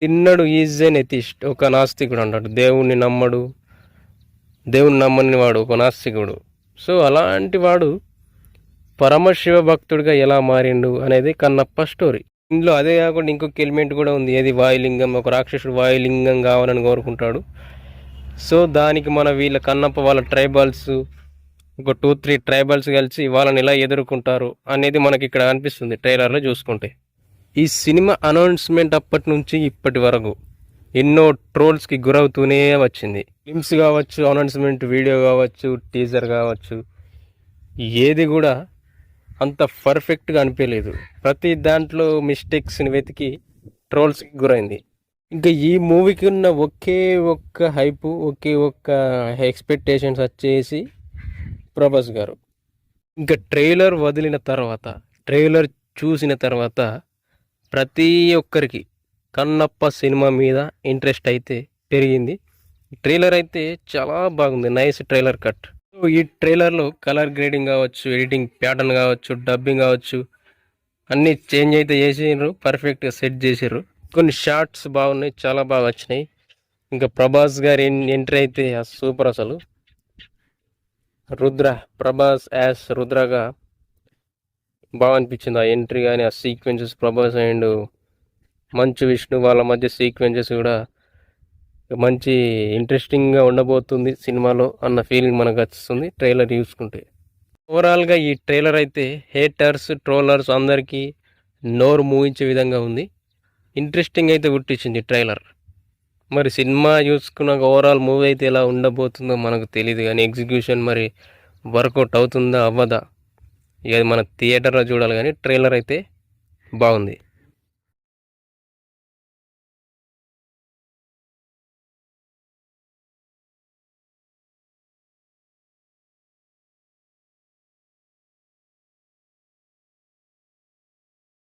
Tinnadu is N atheist, ఒక నాస్తికుడు అంటాడు. దేవుణ్ణి నమ్మని వాడు ఒక నాస్తికుడు. సో అలాంటి వాడు పరమశివ భక్తుడిగా ఎలా మారిండు అనేది కన్నప్ప స్టోరీ. ఇందులో అదే కాకుండా ఇంకొక ఎలిమెంట్ కూడా ఉంది. ఏది వాయులింగం. ఒక రాక్షసుడు వాయులింగం కావాలని కోరుకుంటాడు. సో దానికి వీళ్ళ కన్నప్ప వాళ్ళ ట్రైబల్స్, ఒక 2-3 ట్రైబల్స్ కలిసి వాళ్ళని ఎలా ఎదుర్కొంటారు అనేది మనకి ఇక్కడ అనిపిస్తుంది ట్రైలర్లో చూసుకుంటే. ఈ సినిమా అనౌన్స్మెంట్ అప్పటి నుంచి ఇప్పటి వరకు ఎన్నో ట్రోల్స్కి గురవుతూనే వచ్చింది. ఫిల్మ్స్ కావచ్చు, అనౌన్స్మెంట్ వీడియో కావచ్చు, టీజర్ కావచ్చు, ఏది కూడా అంత పర్ఫెక్ట్గా అనిపించలేదు. ప్రతి దాంట్లో మిస్టేక్స్ని వెతికి ట్రోల్స్కి గురైంది. ఇంకా ఈ మూవీకి ఉన్న ఒకే ఒక్క హైపు, ఒకే ఒక్క ఎక్స్పెక్టేషన్స్ వచ్చేసి ప్రభాస్ గారు. ఇంకా ట్రైలర్ వదిలిన తర్వాత, ట్రైలర్ చూసిన తర్వాత ప్రతి ఒక్కరికి కన్నప్ప సినిమా మీద ఇంట్రెస్ట్ అయితే పెరిగింది. ట్రైలర్ అయితే చాలా బాగుంది. Nice trailer cut. ఈ ట్రైలర్లో కలర్ గ్రేడింగ్ కావచ్చు, ఎడిటింగ్ ప్యాటర్న్ కావచ్చు, డబ్బింగ్ కావచ్చు, అన్నీ చేంజ్ అయితే చేసిర్రు, పర్ఫెక్ట్గా సెట్ చేసిర్రు. కొన్ని షార్ట్స్ బాగున్నాయి, చాలా బాగా వచ్చినాయి. ఇంకా ప్రభాస్ గారి ఎంట్రీ అయితే సూపర్. అసలు ప్రభాస్ యాజ్ రుద్రగా బాగా అనిపించింది. ఆ ఎంట్రీ కానీ, ఆ సీక్వెన్సెస్, ప్రభాస్ అండ్ మంచు విష్ణు వాళ్ళ మధ్య సీక్వెన్సెస్ కూడా మంచి ఇంట్రెస్టింగ్గా ఉండబోతుంది సినిమాలో అన్న ఫీలింగ్ మనకు వస్తుంది ట్రైలర్ చూసుకుంటే. ఓవరాల్గా ఈ ట్రైలర్ అయితే హేటర్స్, ట్రోలర్స్ అందరికీ నోరు మూయించే విధంగా ఉంది. ఇంట్రెస్టింగ్ అయితే పుట్టించింది ట్రైలర్. మరి సినిమా చూసుకున్నాక ఓవరాల్ మూవీ అయితే ఎలా ఉండబోతుందో మనకు తెలియదు, కానీ ఎగ్జిక్యూషన్ మరి వర్కౌట్ అవుతుందా అవ్వదా ఇక మన థియేటర్లో చూడాలి. కానీ ట్రైలర్ అయితే బాగుంది.